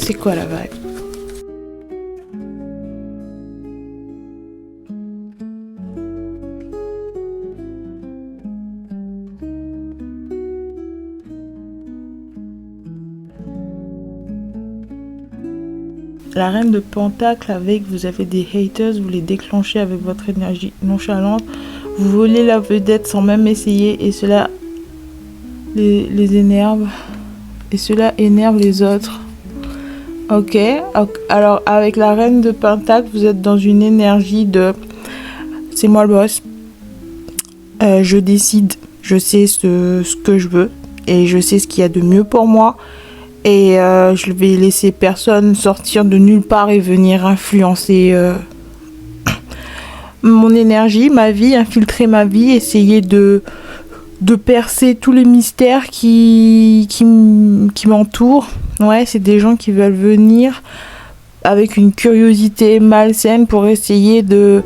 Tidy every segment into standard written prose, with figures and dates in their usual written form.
C'est quoi la vibe? La reine de Pentacle, avec vous avez des haters, vous les déclenchez avec votre énergie nonchalante. Vous volez la vedette sans même essayer et cela les énerve. Et cela énerve les autres. Ok. Alors avec la reine de Pentacle, vous êtes dans une énergie de... C'est moi le boss. Je décide. Je sais ce que je veux. Et je sais ce qu'il y a de mieux pour moi. Et je vais laisser personne sortir de nulle part et venir influencer mon énergie, ma vie, infiltrer ma vie, essayer de percer tous les mystères qui m'entourent. Ouais, c'est des gens qui veulent venir avec une curiosité malsaine pour essayer de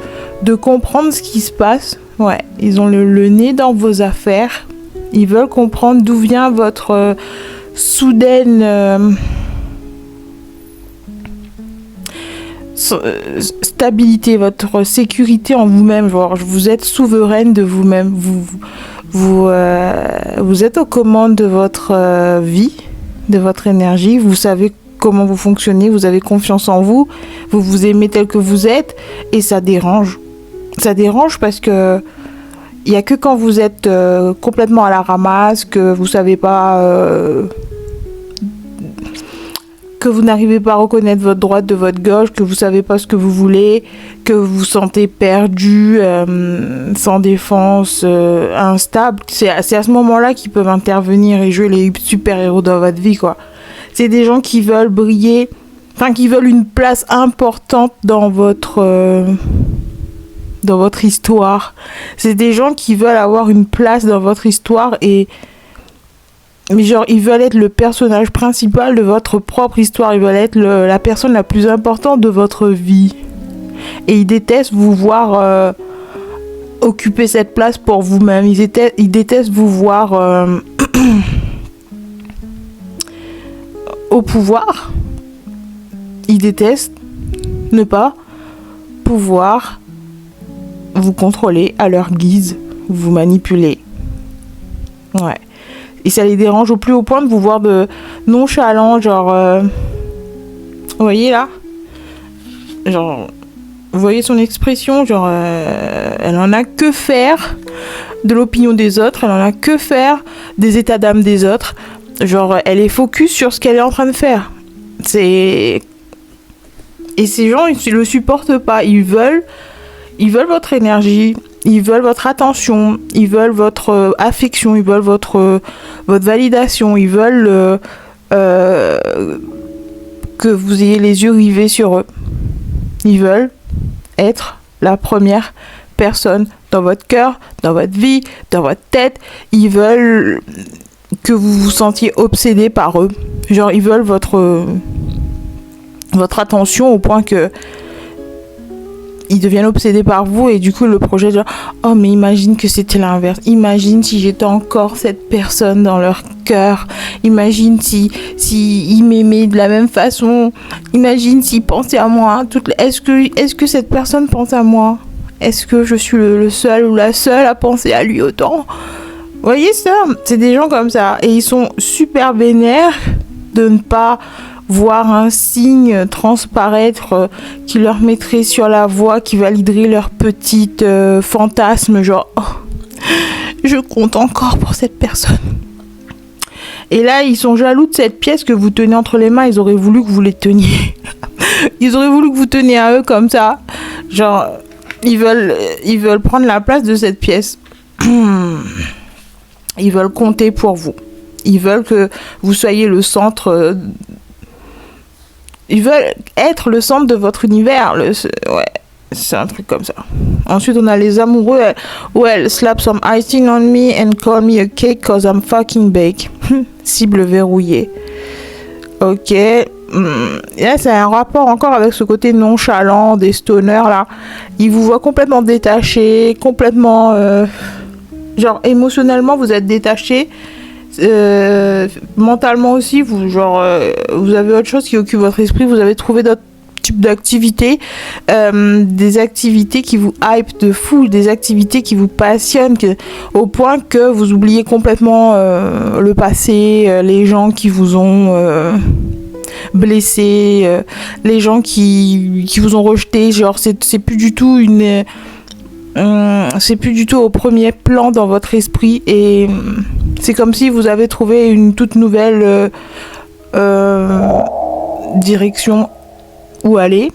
comprendre ce qui se passe. Ouais, ils ont le nez dans vos affaires. Ils veulent comprendre d'où vient votre... soudaine stabilité, votre sécurité en vous-même. Genre, vous êtes souveraine de vous-même. Vous êtes aux commandes de votre vie, de votre énergie. Vous savez comment vous fonctionnez. Vous avez confiance en vous. Vous vous aimez tel que vous êtes. Et ça dérange. Ça dérange parce que il n'y a que quand vous êtes complètement à la ramasse, que vous savez pas... que vous n'arrivez pas à reconnaître votre droite de votre gauche, que vous savez pas ce que vous voulez, que vous vous sentez perdu, sans défense, instable. C'est à ce moment-là qu'ils peuvent intervenir et jouer les super-héros dans votre vie, quoi. C'est des gens qui veulent briller, enfin qui veulent une place importante dans votre histoire. C'est des gens qui veulent avoir une place dans votre histoire mais genre, ils veulent être le personnage principal de votre propre histoire. Ils veulent être la personne la plus importante de votre vie. Et ils détestent vous voir occuper cette place pour vous-même. Ils détestent vous voir au pouvoir. Ils détestent ne pas pouvoir vous contrôler à leur guise, vous manipuler. Ouais. Et ça les dérange au plus haut point de vous voir de nonchalant, genre... vous voyez là? Genre... Vous voyez son expression, genre... elle en a que faire de l'opinion des autres, elle en a que faire des états d'âme des autres. Genre, elle est focus sur ce qu'elle est en train de faire. Et ces gens, ils le supportent pas. Ils veulent votre énergie. Ils veulent votre attention, ils veulent votre affection, ils veulent votre validation, ils veulent que vous ayez les yeux rivés sur eux. Ils veulent être la première personne dans votre cœur, dans votre vie, dans votre tête. Ils veulent que vous vous sentiez obsédé par eux. Genre, ils veulent votre attention au point que ils deviennent obsédés par vous et du coup le projet genre oh mais imagine que c'était l'inverse, imagine si j'étais encore cette personne dans leur cœur, imagine si ils m'aimaient de la même façon, imagine s'ils pensaient à moi, est-ce que cette personne pense à moi, est-ce que je suis le seul ou la seule à penser à lui autant. Vous voyez ça, c'est des gens comme ça et ils sont super vénères de ne pas voir un signe transparaître qui leur mettrait sur la voie, qui validerait leur petite fantasme, genre oh, je compte encore pour cette personne. Et là, ils sont jaloux de cette pièce que vous tenez entre les mains, ils auraient voulu que vous les teniez. Ils auraient voulu que vous teniez à eux comme ça. Genre, ils veulent prendre la place de cette pièce. Ils veulent compter pour vous. Ils veulent que vous soyez le centre... Ils veulent être le centre de votre univers. Ouais, c'est un truc comme ça. Ensuite, on a les amoureux. Well, slap some icing on me and call me a cake cause I'm fucking bake. Cible verrouillée. Ok. Et là, c'est un rapport encore avec ce côté nonchalant des stoners, là. Ils vous voient complètement détachés, complètement... genre, émotionnellement, vous êtes détachés. mentalement aussi, vous avez autre chose qui occupe votre esprit, vous avez trouvé d'autres types d'activités, des activités qui vous hype de fou, des activités qui vous passionnent, au point que vous oubliez complètement le passé, les gens qui vous ont blessé, les gens qui vous ont rejeté, genre c'est plus du tout c'est plus du tout au premier plan dans votre esprit, et c'est comme si vous avez trouvé une toute nouvelle direction où aller,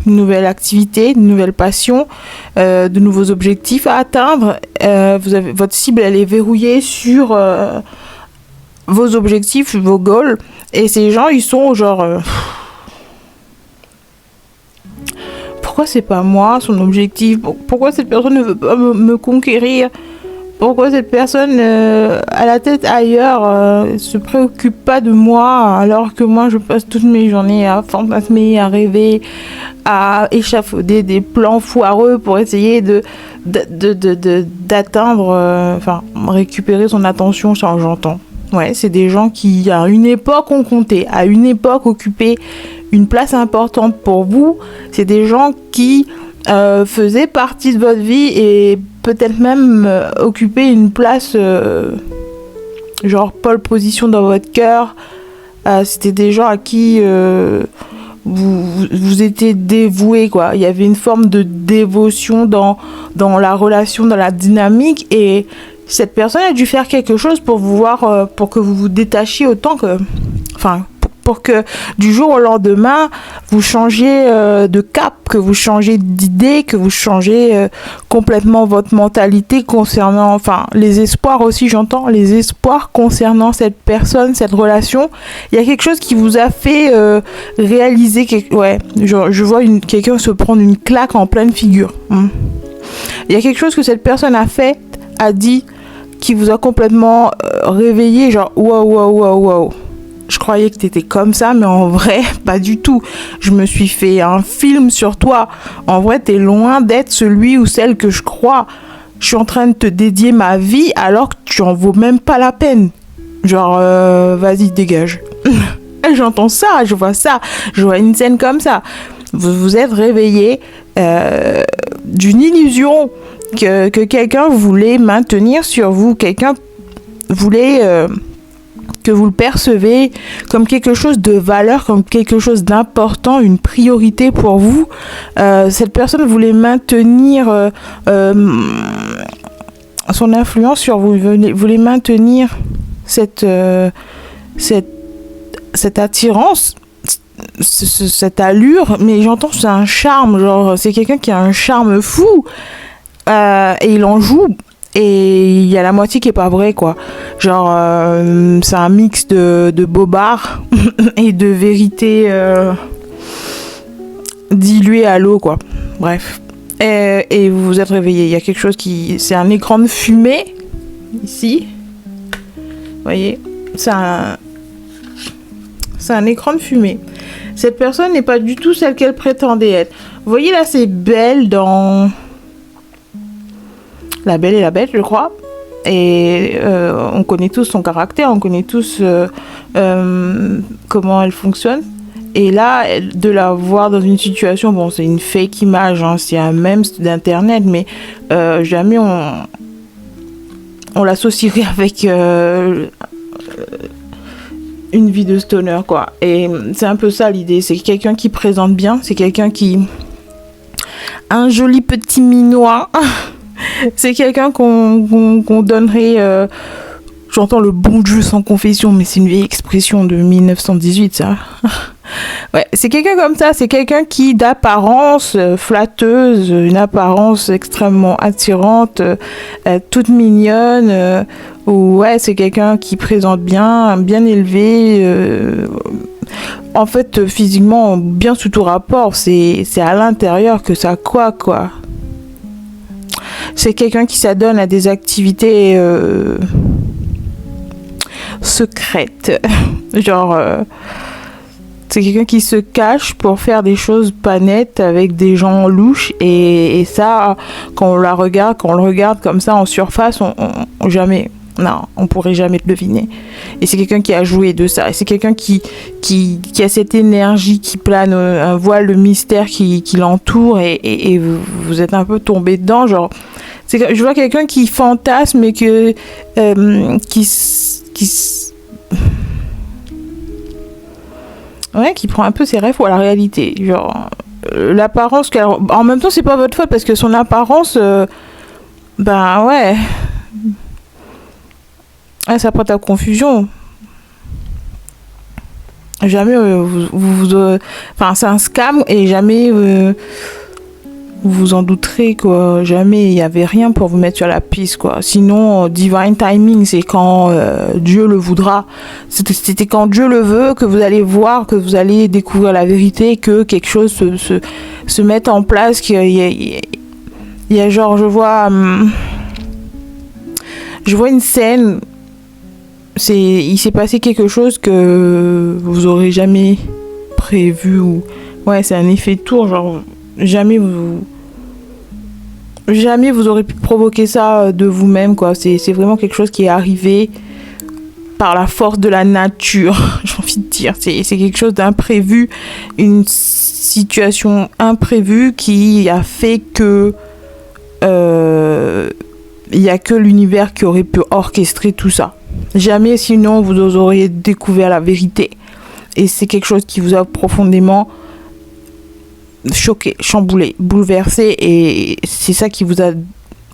une nouvelle activité, une nouvelle passion, de nouveaux objectifs à atteindre. Votre cible, elle est verrouillée sur vos objectifs, vos goals, et ces gens, ils sont genre pourquoi c'est pas moi son objectif, pourquoi cette personne ne veut pas me conquérir, pourquoi cette personne a la tête ailleurs, se préoccupe pas de moi, alors que moi je passe toutes mes journées à fantasmer, à rêver, à échafauder des plans foireux pour essayer d'atteindre, récupérer son attention. J'entends. Ouais, c'est des gens qui à une époque ont compté, à une époque occupaient une place importante pour vous. C'est des gens qui faisaient partie de votre vie et peut-être même occuper une place genre pole position dans votre cœur. C'était des gens à qui vous étiez dévoués, quoi. Il y avait une forme de dévotion dans la relation, dans la dynamique, et cette personne a dû faire quelque chose pour vous voir, pour que vous vous détachiez autant que... pour que du jour au lendemain, vous changiez de cap, que vous changez d'idée, que vous changez complètement votre mentalité concernant, les espoirs aussi, j'entends, les espoirs concernant cette personne, cette relation. Il y a quelque chose qui vous a fait réaliser, je vois quelqu'un se prendre une claque en pleine figure. Il y a quelque chose que cette personne a dit, qui vous a complètement réveillé, genre waouh. Je croyais que t'étais comme ça, mais en vrai, pas du tout. Je me suis fait un film sur toi. En vrai, t'es loin d'être celui ou celle que je crois. Je suis en train de te dédier ma vie alors que tu en vaux même pas la peine. Genre, vas-y, dégage. J'entends ça, je vois une scène comme ça. Vous vous êtes réveillé d'une illusion que quelqu'un voulait maintenir sur vous. Quelqu'un voulait... que vous le percevez comme quelque chose de valeur, comme quelque chose d'important, une priorité pour vous. Cette personne voulait maintenir son influence sur vous, voulait maintenir cette attirance, cette allure, mais j'entends c'est un charme, genre c'est quelqu'un qui a un charme fou, et il en joue. Et il y a la moitié qui est pas vrai, quoi. Genre, c'est un mix de bobard et de vérité diluée à l'eau, quoi. Bref. Et vous vous êtes réveillé. Il y a quelque chose qui... C'est un écran de fumée, ici. Vous voyez ? C'est un écran de fumée. Cette personne n'est pas du tout celle qu'elle prétendait être. Vous voyez, là, c'est Belle dans... La Belle et la Bête, je crois. Et on connaît tous son caractère, on connaît tous comment elle fonctionne. Et là, de la voir dans une situation, bon, c'est une fake image, hein, c'est un mème d'internet, mais jamais on l'associerait avec une vie de stoner, quoi. Et c'est un peu ça l'idée, c'est quelqu'un qui présente bien, c'est quelqu'un qui... Un joli petit minois. C'est quelqu'un qu'on donnerait... J'entends le bon Dieu sans confession, mais c'est une vieille expression de 1918, ça. Ouais, c'est quelqu'un comme ça, c'est quelqu'un qui, d'apparence flatteuse, une apparence extrêmement attirante, toute mignonne, ouais, c'est quelqu'un qui présente bien, bien élevé, en fait, physiquement, bien sous tout rapport, c'est à l'intérieur que ça quoi. C'est quelqu'un qui s'adonne à des activités secrètes. Genre, c'est quelqu'un qui se cache pour faire des choses pas nettes avec des gens louches. Et ça, quand on le regarde comme ça en surface, on jamais. Non, on pourrait jamais le deviner. Et c'est quelqu'un qui a joué de ça. Et c'est quelqu'un qui a cette énergie qui plane, un voile de mystère qui l'entoure. Et vous êtes un peu tombé dedans. Genre, je vois quelqu'un qui fantasme et qui prend un peu ses rêves ou à la réalité. Genre, l'apparence... En même temps, c'est pas votre faute parce que son apparence... ben ouais... Ah, ça prête à confusion. Jamais enfin, c'est un scam et jamais vous vous en douterez, quoi. Jamais il n'y avait rien pour vous mettre sur la piste, quoi. Sinon, divine timing, c'est quand Dieu le voudra. C'était quand Dieu le veut que vous allez voir, que vous allez découvrir la vérité, que quelque chose se mette en place. Il y a genre, je vois une scène. Il s'est passé quelque chose que vous aurez jamais prévu ou ouais, c'est un effet de tour, genre jamais vous aurez pu provoquer ça de vous-même, quoi. C'est vraiment quelque chose qui est arrivé par la force de la nature, j'ai envie de dire. C'est quelque chose d'imprévu, une situation imprévue qui a fait que il y a que l'univers qui aurait pu orchestrer tout ça. Jamais sinon vous auriez découvert la vérité. Et c'est quelque chose qui vous a profondément choqué, chamboulé, bouleversé. Et c'est ça qui vous a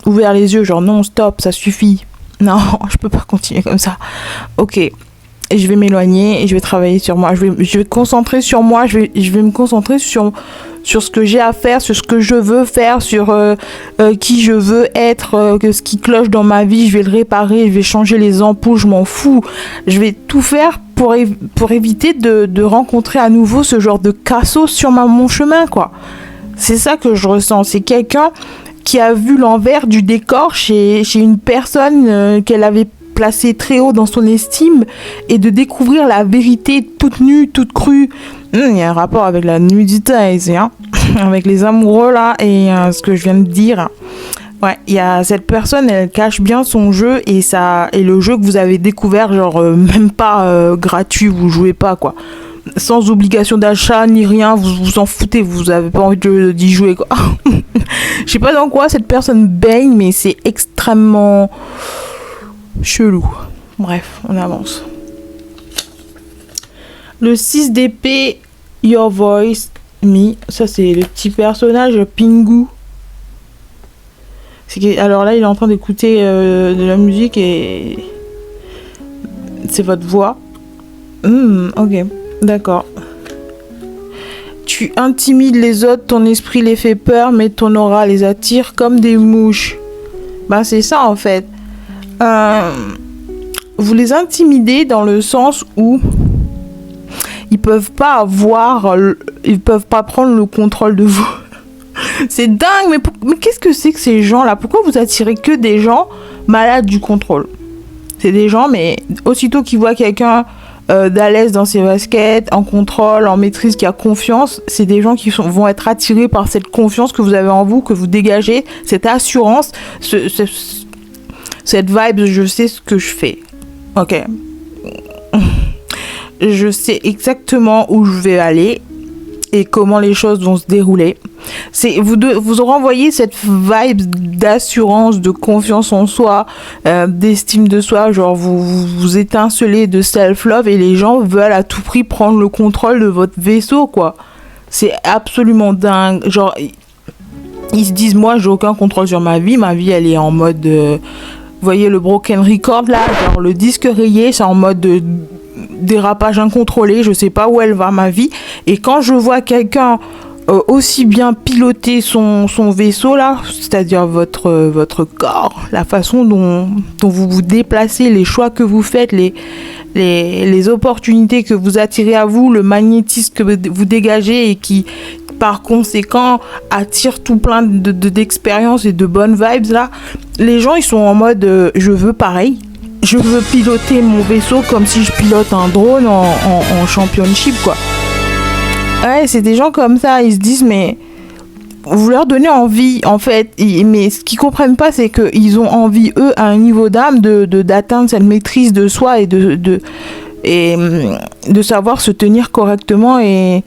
ouvert les yeux. Genre non, stop, ça suffit. Non, je peux pas continuer comme ça. Ok, et je vais m'éloigner et je vais travailler sur moi. Je vais me concentrer sur moi. Je vais me concentrer sur ce que j'ai à faire, sur ce que je veux faire, sur qui je veux être, ce qui cloche dans ma vie, je vais le réparer, je vais changer les ampoules, je m'en fous. Je vais tout faire pour éviter de rencontrer à nouveau ce genre de cassos sur mon chemin, quoi. C'est ça que je ressens. C'est quelqu'un qui a vu l'envers du décor chez une personne qu'elle avait placée très haut dans son estime et de découvrir la vérité toute nue, toute crue. Il y a un rapport avec la nudité, hein, avec les amoureux là et ce que je viens de dire. Ouais, il y a cette personne, elle cache bien son jeu et le jeu que vous avez découvert, genre même pas gratuit, vous jouez pas, quoi. Sans obligation d'achat ni rien, vous en foutez, vous avez pas envie d'y jouer, quoi. Je sais pas dans quoi cette personne baigne, mais c'est extrêmement chelou. Bref, on avance. Le 6 d'épée, Your Voice, Me. Ça, c'est le petit personnage Pingu. Alors là, il est en train d'écouter de la musique et c'est votre voix. Ok, d'accord. Tu intimides les autres, ton esprit les fait peur, mais ton aura les attire comme des mouches. Ben, c'est ça, en fait. Vous les intimidez dans le sens où ils peuvent pas prendre le contrôle de vous. C'est dingue, mais qu'est-ce que c'est que ces gens-là? Pourquoi vous attirez que des gens malades du contrôle? C'est des gens, mais aussitôt qu'ils voient quelqu'un d'à l'aise dans ses baskets, en contrôle, en maîtrise, qui a confiance, c'est des gens qui vont être attirés par cette confiance que vous avez en vous, que vous dégagez, cette assurance, cette vibe, je sais ce que je fais. Ok. Je sais exactement où je vais aller et comment les choses vont se dérouler. Vous renvoyez cette vibe d'assurance, de confiance en soi, d'estime de soi, genre vous étincelez de self-love et les gens veulent à tout prix prendre le contrôle de votre vaisseau, quoi. C'est absolument dingue. Genre, ils se disent, moi, j'ai aucun contrôle sur ma vie elle est en mode... vous voyez le broken record, là, genre le disque rayé, c'est en mode... dérapage incontrôlé, je sais pas où elle va ma vie, et quand je vois quelqu'un aussi bien piloter son vaisseau là, c'est-à-dire votre corps, la façon dont vous vous déplacez, les choix que vous faites, les opportunités que vous attirez à vous, le magnétisme que vous dégagez et qui par conséquent attire tout plein d'expériences et de bonnes vibes là, les gens ils sont en mode je veux pareil. Je veux piloter mon vaisseau comme si je pilote un drone en championship, quoi. Ouais, c'est des gens comme ça, ils se disent, mais vous leur donnez envie, en fait. Mais ce qu'ils comprennent pas, c'est qu'ils ont envie, eux, à un niveau d'âme, d'atteindre cette maîtrise de soi et de savoir se tenir correctement et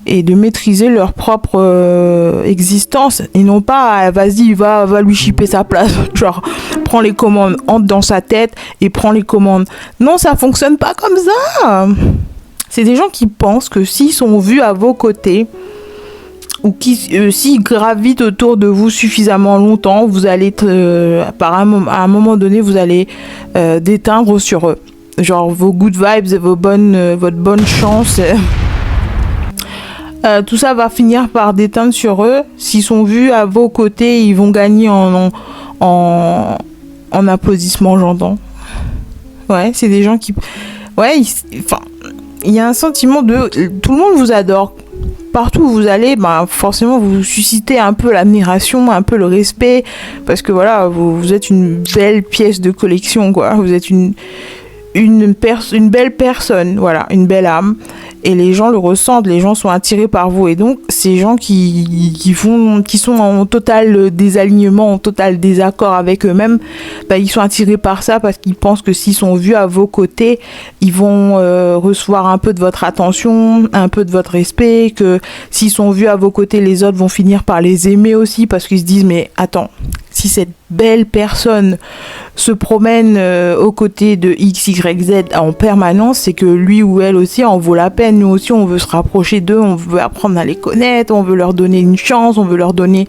de maîtriser leur propre existence. Et non pas, vas-y, va lui chipper sa place. Genre, prends les commandes, entre dans sa tête et prends les commandes. Non, ça fonctionne pas comme ça. C'est des gens qui pensent que s'ils sont vus à vos côtés, ou qui s'ils gravitent autour de vous suffisamment longtemps, vous allez à un moment donné, vous allez déteindre sur eux. Genre vos good vibes, votre bonne chance, tout ça va finir par déteindre sur eux. S'ils sont vus à vos côtés, ils vont gagner en applaudissements, j'entends. Ouais, c'est des gens qui... Ouais, il y a un sentiment de... Tout le monde vous adore. Partout où vous allez, forcément vous suscitez un peu l'admiration, un peu le respect, parce que voilà, vous êtes une belle pièce de collection, quoi. Vous êtes une belle personne, voilà, une belle âme, et les gens le ressentent, les gens sont attirés par vous, et donc ces gens qui sont en total désalignement, en total désaccord avec eux-mêmes, ils sont attirés par ça parce qu'ils pensent que s'ils sont vus à vos côtés, ils vont recevoir un peu de votre attention, un peu de votre respect, que s'ils sont vus à vos côtés, les autres vont finir par les aimer aussi, parce qu'ils se disent, mais attends, si cette belle personne se promène aux côtés de X, Y, Z en permanence, c'est que lui ou elle aussi en vaut la peine. Nous aussi, on veut se rapprocher d'eux, on veut apprendre à les connaître, on veut leur donner une chance, on veut leur donner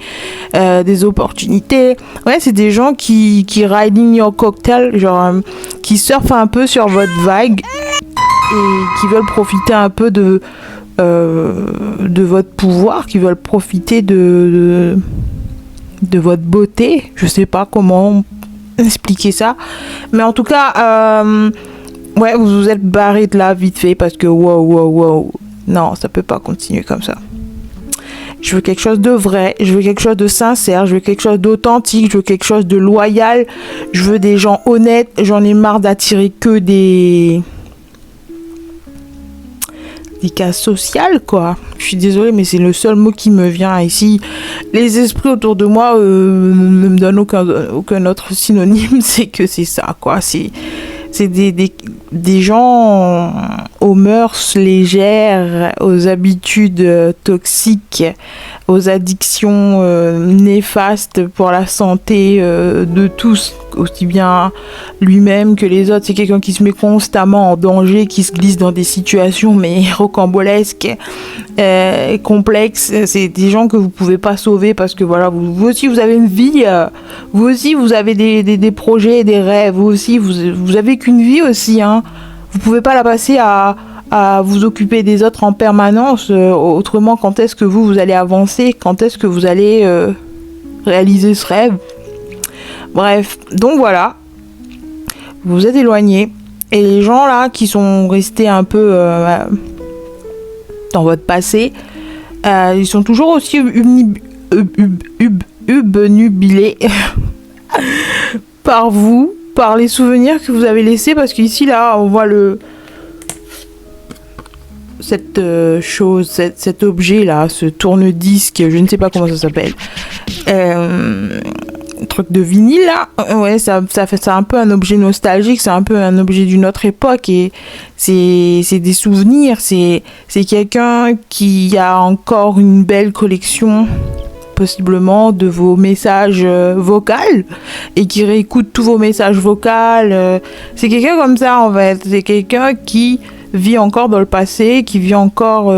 des opportunités. Ouais, c'est des gens qui riding your cocktail, genre qui surfent un peu sur votre vague et qui veulent profiter un peu de votre pouvoir, qui veulent profiter de votre beauté. Je sais pas comment expliquer ça, mais en tout cas ouais, vous vous êtes barré de là vite fait parce que wow, non, ça peut pas continuer comme ça. Je veux quelque chose de vrai, je veux quelque chose de sincère, je veux quelque chose d'authentique, je veux quelque chose de loyal, je veux des gens honnêtes. J'en ai marre d'attirer que des cas sociales, quoi. Je suis désolée, mais c'est le seul mot qui me vient ici. Les esprits autour de moi ne me donnent aucun autre synonyme, c'est que c'est ça, quoi. C'est des gens aux mœurs légères, aux habitudes toxiques, aux addictions néfastes pour la santé de tous, aussi bien lui-même que les autres. C'est quelqu'un qui se met constamment en danger, qui se glisse dans des situations mais rocambolesques, complexes. C'est des gens que vous pouvez pas sauver parce que voilà, vous aussi vous avez une vie, vous aussi vous avez des projets, des rêves, vous aussi vous avez qu'une vie aussi, hein. Vous pouvez pas la passer à vous occuper des autres en permanence. Autrement, quand est-ce que vous allez avancer? Quand est-ce que vous allez réaliser ce rêve? Bref, donc voilà. Vous vous êtes éloigné. Et les gens là qui sont restés un peu dans votre passé, ils sont toujours aussi obnubilés par vous, par les souvenirs que vous avez laissés, parce qu'ici là on voit cette chose, cet objet là, ce tourne-disque, je ne sais pas comment ça s'appelle, truc de vinyle là, ouais, ça fait ça un peu un objet nostalgique, c'est un peu un objet d'une autre époque, et c'est des souvenirs, c'est quelqu'un qui a encore une belle collection possiblement de vos messages vocaux et qui réécoute tous vos messages vocaux. C'est quelqu'un comme ça en fait, c'est quelqu'un qui vit encore dans le passé, qui vit encore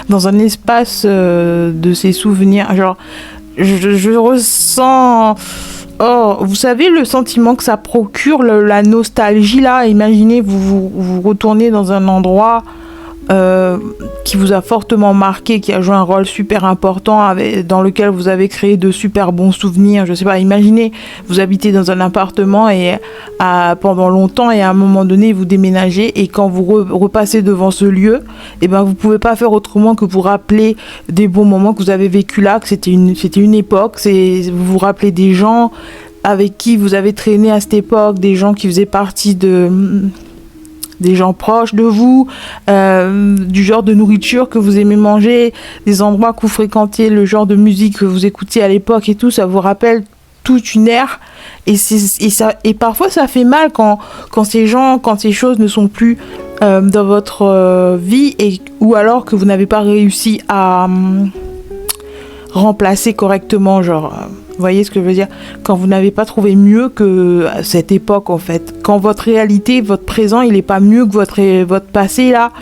dans un espace de ses souvenirs. Genre, je ressens... Oh, vous savez le sentiment que ça procure, la nostalgie là. Imaginez, vous retournez dans un endroit qui vous a fortement marqué, qui a joué un rôle super important, dans lequel vous avez créé de super bons souvenirs. Je sais pas, imaginez, vous habitez dans un appartement et pendant longtemps, et à un moment donné vous déménagez, et quand vous repassez devant ce lieu, et ben vous pouvez pas faire autrement que vous rappeler des bons moments que vous avez vécu là, que c'était une époque. Vous vous rappelez des gens avec qui vous avez traîné à cette époque, des gens qui faisaient partie de des gens proches de vous, du genre de nourriture que vous aimez manger, des endroits que vous fréquentez, le genre de musique que vous écoutiez à l'époque et tout, ça vous rappelle toute une ère. Et parfois ça fait mal quand ces gens, quand ces choses ne sont plus dans votre vie, ou alors que vous n'avez pas réussi à remplacer correctement, genre... Vous voyez ce que je veux dire? Quand vous n'avez pas trouvé mieux que cette époque, en fait. Quand votre réalité, votre présent, il n'est pas mieux que votre passé, là,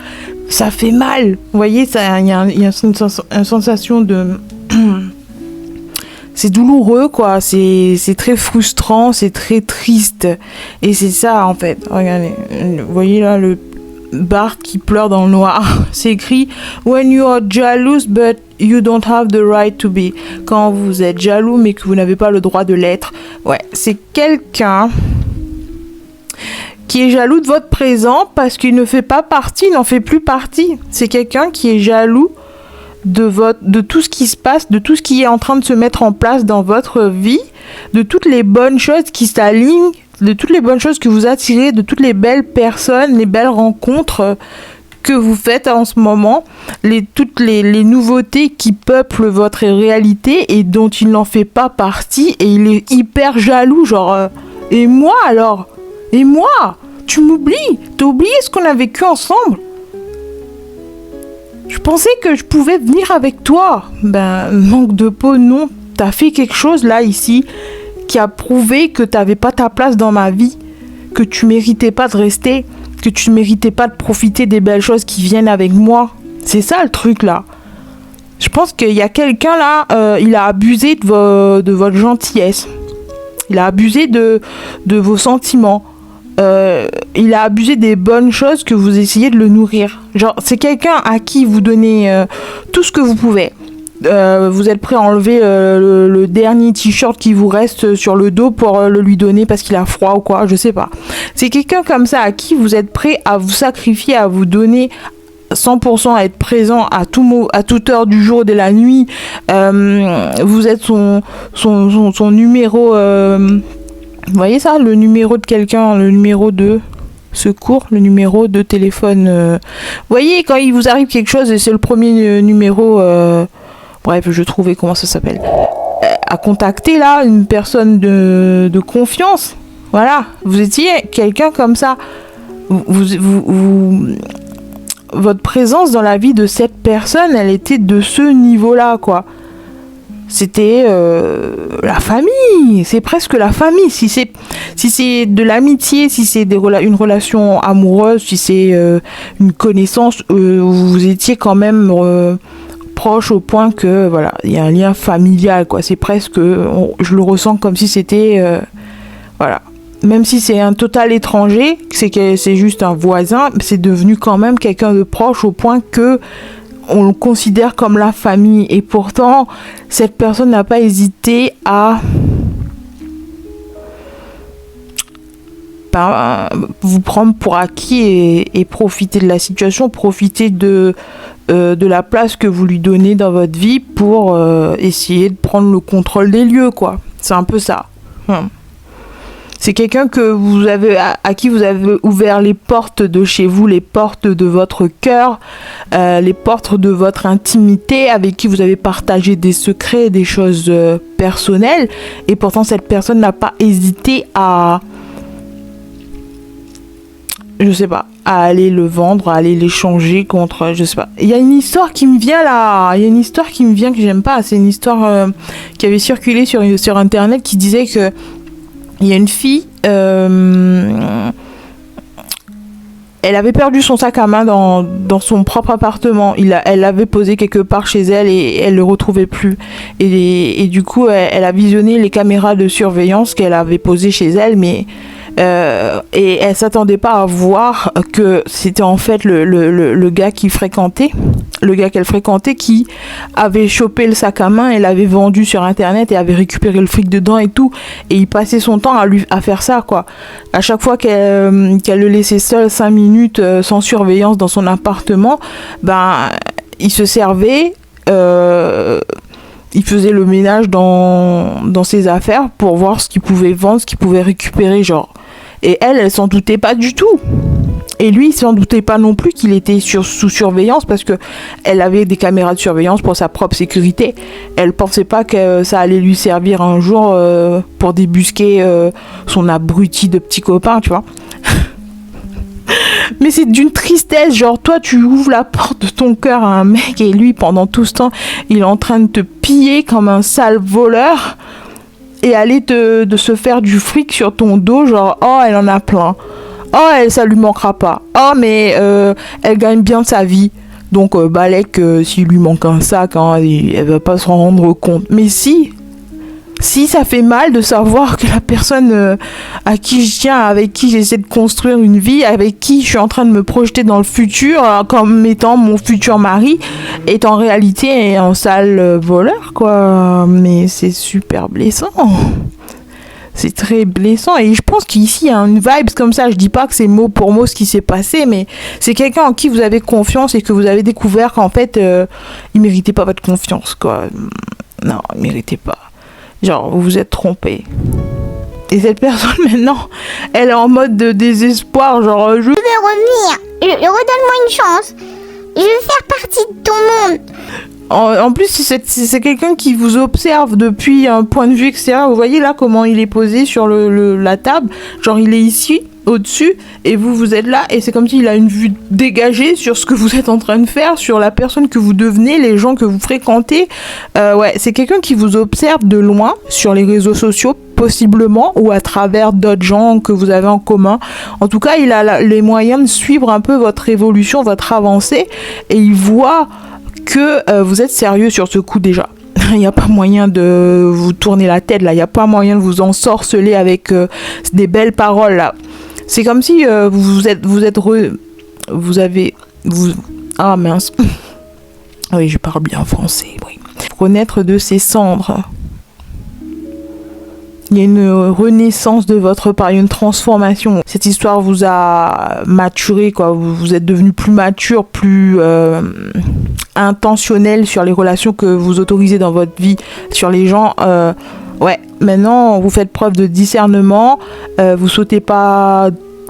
ça fait mal. Vous voyez, il y a une sensation de... c'est douloureux, quoi. C'est très frustrant, c'est très triste. Et c'est ça, en fait. Regardez, vous voyez là, le Bart qui pleure dans le noir. C'est écrit « When you are jealous, but you don't have the right to be ». Quand vous êtes jaloux, mais que vous n'avez pas le droit de l'être. Ouais, c'est quelqu'un qui est jaloux de votre présent parce qu'il ne fait pas partie, n'en fait plus partie. C'est quelqu'un qui est jaloux de tout ce qui se passe, de tout ce qui est en train de se mettre en place dans votre vie, de toutes les bonnes choses qui s'alignent, de toutes les bonnes choses que vous attirez, de toutes les belles personnes, les belles rencontres que vous faites en ce moment, toutes les nouveautés qui peuplent votre réalité et dont il n'en fait pas partie, et il est hyper jaloux, genre et moi alors? Et moi? Tu m'oublies? T'as oublié ce qu'on a vécu ensemble? Je pensais que je pouvais venir avec toi. Ben, manque de peau, non. T'as fait quelque chose là, ici, qui a prouvé que t'avais pas ta place dans ma vie, que tu méritais pas de rester, que tu méritais pas de profiter des belles choses qui viennent avec moi. C'est ça le truc là. Je pense qu'il y a quelqu'un là, il a abusé de votre gentillesse. Il a abusé de vos sentiments. Il a abusé des bonnes choses que vous essayez de le nourrir. Genre, c'est quelqu'un à qui vous donnez tout ce que vous pouvez. Vous êtes prêt à enlever le dernier t-shirt qui vous reste sur le dos pour le lui donner parce qu'il a froid ou quoi, je sais pas. C'est quelqu'un comme ça à qui vous êtes prêt à vous sacrifier, à vous donner 100%, à être présent à toute heure du jour et de la nuit. Vous êtes son numéro... vous voyez ça, le numéro de quelqu'un, le numéro de secours, le numéro de téléphone. Vous voyez, quand il vous arrive quelque chose et c'est le premier numéro... bref, je trouvais comment ça s'appelle. À contacter là, une personne de confiance. Voilà, vous étiez quelqu'un comme ça. Votre présence dans la vie de cette personne, elle était de ce niveau-là, quoi. C'était la famille, c'est presque la famille. Si c'est de l'amitié, si c'est une relation amoureuse, si c'est une connaissance, vous étiez quand même proche au point que voilà, il y a un lien familial, quoi. C'est presque, je le ressens comme si c'était voilà. Même si c'est un total étranger, c'est juste un voisin, c'est devenu quand même quelqu'un de proche au point que on le considère comme la famille. Et pourtant, cette personne n'a pas hésité à vous prendre pour acquis et profiter de la situation, profiter de la place que vous lui donnez dans votre vie pour essayer de prendre le contrôle des lieux, quoi. C'est un peu ça. C'est quelqu'un à qui vous avez ouvert les portes de chez vous, les portes de votre cœur, les portes de votre intimité, avec qui vous avez partagé des secrets, des choses personnelles. Et pourtant, cette personne n'a pas hésité à... je sais pas, à aller le vendre, à aller l'échanger contre, je sais pas. Il y a une histoire qui me vient là, que j'aime pas. C'est une histoire qui avait circulé sur Internet qui disait que il y a une fille, elle avait perdu son sac à main dans son propre appartement. Elle l'avait posé quelque part chez elle et elle le retrouvait plus. Et du coup, elle a visionné les caméras de surveillance qu'elle avait posées chez elle, mais et elle s'attendait pas à voir que c'était en fait le gars qu'elle fréquentait qui avait chopé le sac à main et l'avait vendu sur internet et avait récupéré le fric dedans et tout, et il passait son temps à faire ça, quoi. À chaque fois qu'elle le laissait seul 5 minutes sans surveillance dans son appartement, ben il se servait, il faisait le ménage dans ses affaires pour voir ce qu'il pouvait vendre, ce qu'il pouvait récupérer, genre. Et elle s'en doutait pas du tout. Et lui, il s'en doutait pas non plus qu'il était sous surveillance parce que elle avait des caméras de surveillance pour sa propre sécurité. Elle pensait pas que ça allait lui servir un jour pour débusquer son abruti de petit copain, tu vois. Mais c'est d'une tristesse, genre toi tu ouvres la porte de ton cœur à un mec et lui pendant tout ce temps il est en train de te piller comme un sale voleur et aller de se faire du fric sur ton dos, genre oh elle en a plein, oh elle ça lui manquera pas, oh mais elle gagne bien sa vie donc balèque s'il lui manque un sac hein, elle va pas s'en rendre compte. Mais si ça fait mal de savoir que la personne à qui je tiens, avec qui j'essaie de construire une vie, avec qui je suis en train de me projeter dans le futur comme étant mon futur mari, est en réalité un sale voleur, quoi. Mais c'est super blessant. C'est très blessant. Et je pense qu'ici, il y a une vibe comme ça. Je dis pas que c'est mot pour mot ce qui s'est passé, mais c'est quelqu'un en qui vous avez confiance et que vous avez découvert qu'en fait, il méritait pas votre confiance, quoi. Non, il méritait pas. Genre, vous vous êtes trompé. Et cette personne, maintenant, elle est en mode de désespoir. Genre, je veux revenir. Redonne-moi une chance. Je veux faire partie de ton monde. En plus, c'est quelqu'un qui vous observe depuis un point de vue extérieur. Vous voyez là comment il est posé sur la table. Genre, il est ici, au-dessus, et vous êtes là. Et c'est comme s'il a une vue dégagée sur ce que vous êtes en train de faire, sur la personne que vous devenez, les gens que vous fréquentez. Ouais, c'est quelqu'un qui vous observe de loin sur les réseaux sociaux, possiblement, ou à travers d'autres gens que vous avez en commun. En tout cas, il a les moyens de suivre un peu votre évolution, votre avancée, et il voit que vous êtes sérieux sur ce coup déjà. Il n'y a pas moyen de vous tourner la tête là, il n'y a pas moyen de vous ensorceler avec des belles paroles là. C'est comme si ah mince. Oui, je parle bien français, oui. Renaître de ses cendres. Il y a une renaissance de votre part, une transformation. Cette histoire vous a maturé, quoi. Vous êtes devenu plus mature, plus intentionnel sur les relations que vous autorisez dans votre vie, sur les gens. Ouais, maintenant, vous faites preuve de discernement. Vous sautez pas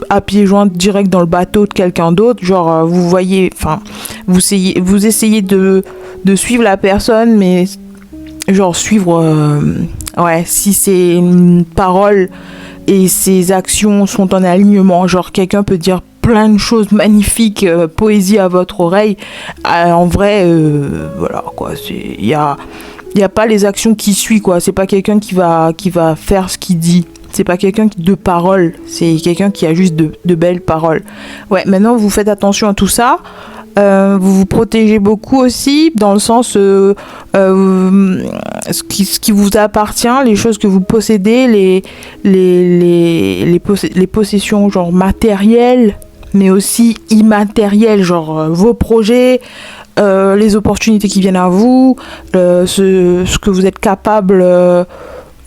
à pieds joints direct dans le bateau de quelqu'un d'autre. Genre, vous voyez, enfin, vous essayez de suivre la personne, mais genre suivre... ouais, si ses paroles et ses actions sont en alignement, genre quelqu'un peut dire plein de choses magnifiques, poésie à votre oreille, en vrai, voilà quoi, il y a pas les actions qui suivent, quoi. C'est pas quelqu'un qui va faire ce qu'il dit. C'est pas quelqu'un de parole, c'est quelqu'un qui a juste de belles paroles. Ouais, maintenant vous faites attention à tout ça. Vous vous protégez beaucoup aussi dans le sens ce qui vous appartient, les choses que vous possédez, les possessions genre matérielles mais aussi immatérielles, genre vos projets, les opportunités qui viennent à vous, ce que vous êtes capable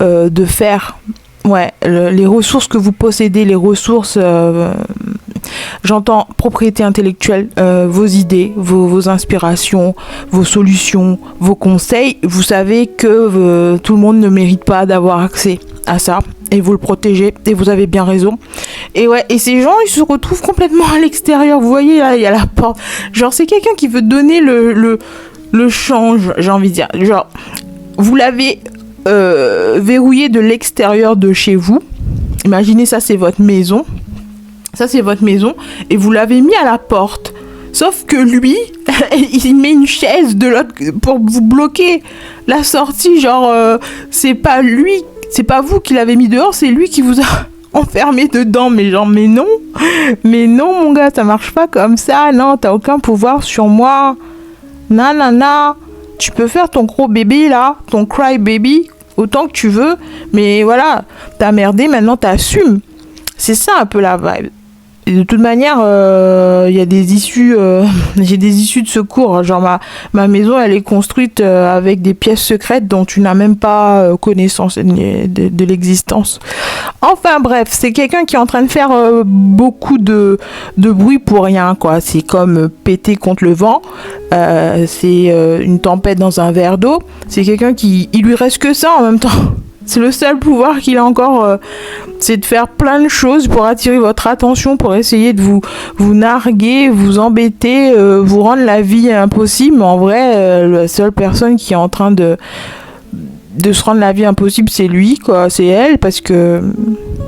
de faire. Ouais, les ressources que vous possédez, les ressources, j'entends propriété intellectuelle, vos idées, vos inspirations, vos solutions, vos conseils. Vous savez que tout le monde ne mérite pas d'avoir accès à ça et vous le protégez et vous avez bien raison. Et ouais, et ces gens, ils se retrouvent complètement à l'extérieur. Vous voyez là, il y a la porte. Genre, c'est quelqu'un qui veut donner le change, j'ai envie de dire. Genre, vous l'avez verrouillé de l'extérieur de chez vous. Imaginez ça, c'est votre maison. Ça, c'est votre maison. Et vous l'avez mis à la porte. Sauf que lui, il met une chaise de l'autre pour vous bloquer la sortie. Genre, c'est pas lui, c'est pas vous qui l'avez mis dehors, c'est lui qui vous a enfermé dedans. Mais genre, mais non, mon gars, ça marche pas comme ça. Non, t'as aucun pouvoir sur moi. Nanana. Tu peux faire ton gros bébé là, ton cry baby, autant que tu veux. Mais voilà, t'as merdé, maintenant t'assumes. C'est ça un peu la vibe. Et de toute manière, y a des issues, j'ai des issues de secours. Genre ma maison, elle est construite avec des pièces secrètes dont tu n'as même pas connaissance de l'existence. Enfin bref, c'est quelqu'un qui est en train de faire beaucoup de bruit pour rien, quoi. C'est comme péter contre le vent. C'est une tempête dans un verre d'eau. C'est quelqu'un il lui reste que ça en même temps. C'est le seul pouvoir qu'il a encore, c'est de faire plein de choses pour attirer votre attention, pour essayer de vous narguer, vous embêter, vous rendre la vie impossible. Mais en vrai, la seule personne qui est en train de se rendre la vie impossible, c'est lui, quoi, c'est elle, parce que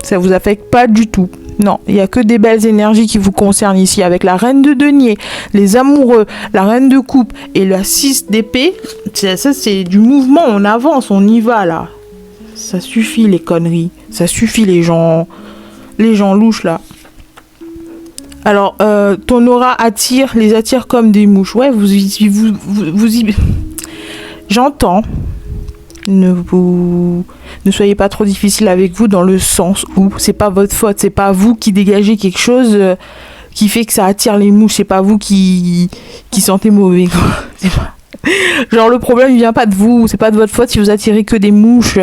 ça vous affecte pas du tout. Non, il n'y a que des belles énergies qui vous concernent ici, avec la reine de denier, les amoureux, la reine de coupe et la 6 d'épée. Ça, c'est du mouvement, on avance, on y va, là. Ça suffit, les conneries. Ça suffit, les gens louches, là. Alors, ton aura les attire comme des mouches. Ouais, vous y... J'entends. Ne soyez pas trop difficile avec vous, dans le sens où c'est pas votre faute, c'est pas vous qui dégagez quelque chose qui fait que ça attire les mouches, c'est pas vous qui sentez mauvais, quoi. C'est pas... Genre, le problème il vient pas de vous, c'est pas de votre faute si vous attirez que des mouches,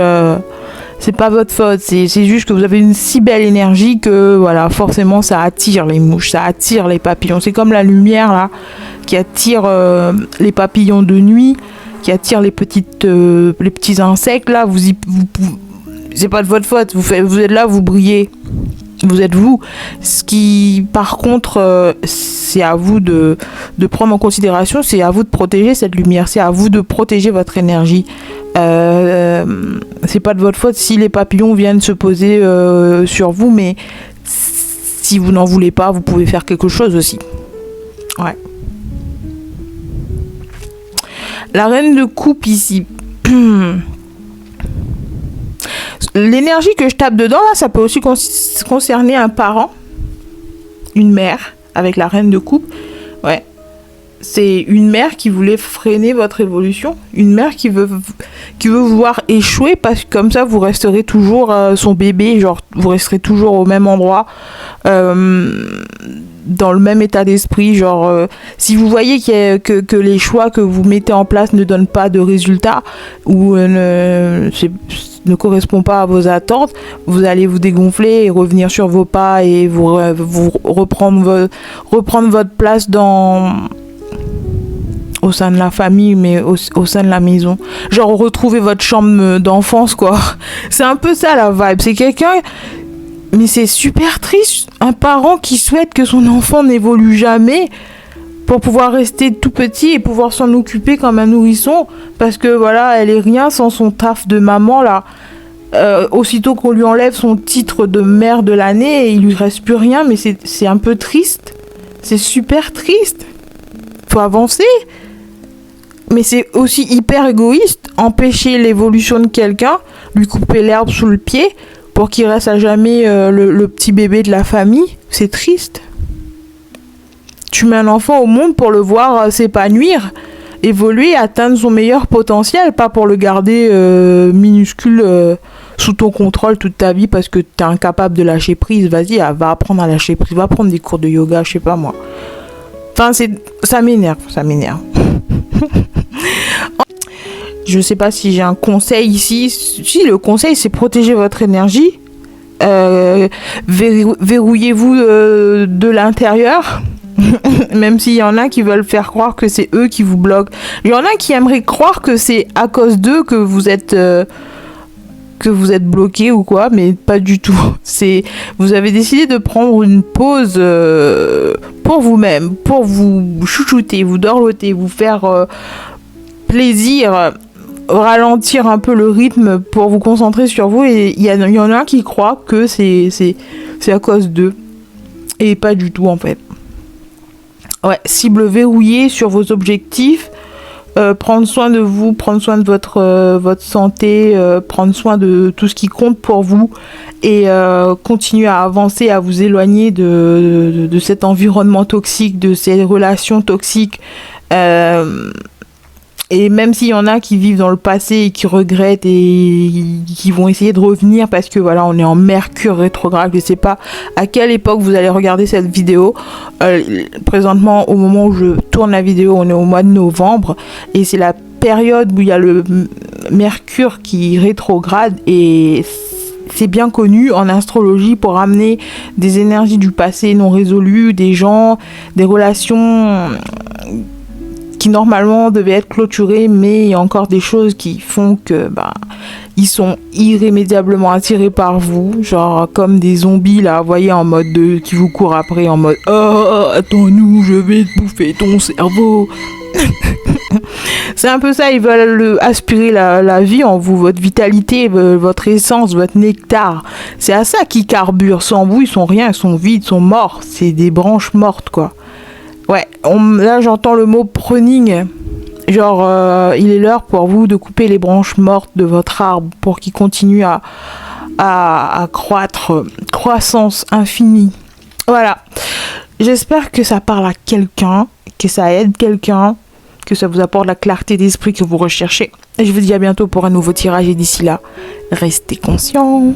c'est pas votre faute, c'est juste que vous avez une si belle énergie que voilà, forcément ça attire les mouches, ça attire les papillons. C'est comme la lumière là qui attire les papillons de nuit, qui attire les petits insectes là. C'est pas de votre faute, vous êtes là, vous brillez, vous êtes vous. Ce qui par contre c'est à vous de prendre en considération, c'est à vous de protéger cette lumière, c'est à vous de protéger votre énergie. C'est pas de votre faute si les papillons viennent se poser sur vous, mais si vous n'en voulez pas, vous pouvez faire quelque chose aussi. Ouais. La reine de coupe ici. L'énergie que je tape dedans, là, ça peut aussi concerner un parent, une mère, avec la reine de coupe. Ouais. C'est une mère qui voulait freiner votre évolution, une mère qui veut vous voir échouer, parce que comme ça, vous resterez toujours son bébé, genre, vous resterez toujours au même endroit, dans le même état d'esprit, genre si vous voyez que les choix que vous mettez en place ne donnent pas de résultats ou ne correspond pas à vos attentes, vous allez vous dégonfler et revenir sur vos pas et vous reprendre votre place au sein de la famille, mais au sein de la maison. Genre retrouver votre chambre d'enfance, quoi. C'est un peu ça la vibe. C'est quelqu'un... Mais c'est super triste, un parent qui souhaite que son enfant n'évolue jamais pour pouvoir rester tout petit et pouvoir s'en occuper comme un nourrisson, parce que voilà, elle est rien sans son taf de maman là. Aussitôt qu'on lui enlève son titre de mère de l'année, il lui reste plus rien, mais c'est un peu triste. C'est super triste. Faut avancer. Mais c'est aussi hyper égoïste, empêcher l'évolution de quelqu'un, lui couper l'herbe sous le pied pour qu'il reste à jamais le petit bébé de la famille. C'est triste. Tu mets un enfant au monde pour le voir s'épanouir, évoluer, atteindre son meilleur potentiel, pas pour le garder minuscule sous ton contrôle toute ta vie parce que t'es incapable de lâcher prise. Vas-y, va apprendre à lâcher prise, va prendre des cours de yoga, je sais pas moi. Enfin, ça m'énerve. Je sais pas si j'ai un conseil ici. Si, le conseil, c'est protéger votre énergie. Verrouillez-vous de l'intérieur. Même s'il y en a qui veulent faire croire que c'est eux qui vous bloquent. Il y en a qui aimeraient croire que c'est à cause d'eux que vous êtes bloqué ou quoi, mais pas du tout. Vous avez décidé de prendre une pause pour vous-même, pour vous chouchouter, vous dorloter, vous faire plaisir, ralentir un peu le rythme pour vous concentrer sur vous. Et il y en a qui croient que c'est à cause d'eux. Et pas du tout en fait. Ouais, cible verrouillée sur vos objectifs, prendre soin de vous, prendre soin de votre santé, prendre soin de tout ce qui compte pour vous et continuer à avancer, à vous éloigner de cet environnement toxique, de ces relations toxiques. Et même s'il y en a qui vivent dans le passé et qui regrettent et qui vont essayer de revenir parce que voilà, on est en Mercure rétrograde, je sais pas à quelle époque vous allez regarder cette vidéo. Présentement, au moment où je tourne la vidéo, on est au mois de novembre et c'est la période où il y a le Mercure qui rétrograde et c'est bien connu en astrologie pour amener des énergies du passé non résolues, des gens, des relations qui normalement devaient être clôturées, mais il y a encore des choses qui font que Ils sont irrémédiablement attirés par vous, genre comme des zombies là, vous voyez, en mode qui vous courent après, en mode oh, attends-nous, je vais te bouffer ton cerveau. C'est un peu ça, ils veulent aspirer la vie en vous, votre vitalité, votre essence, votre nectar. C'est à ça qu'ils carburent. Sans vous, ils sont rien, ils sont vides, ils sont morts. C'est des branches mortes, quoi. Ouais, là j'entends le mot pruning. Genre, il est l'heure pour vous de couper les branches mortes de votre arbre pour qu'il continue à croître, croissance infinie. Voilà. J'espère que ça parle à quelqu'un, que ça aide quelqu'un, que ça vous apporte la clarté d'esprit que vous recherchez. Et je vous dis à bientôt pour un nouveau tirage et d'ici là, restez conscients.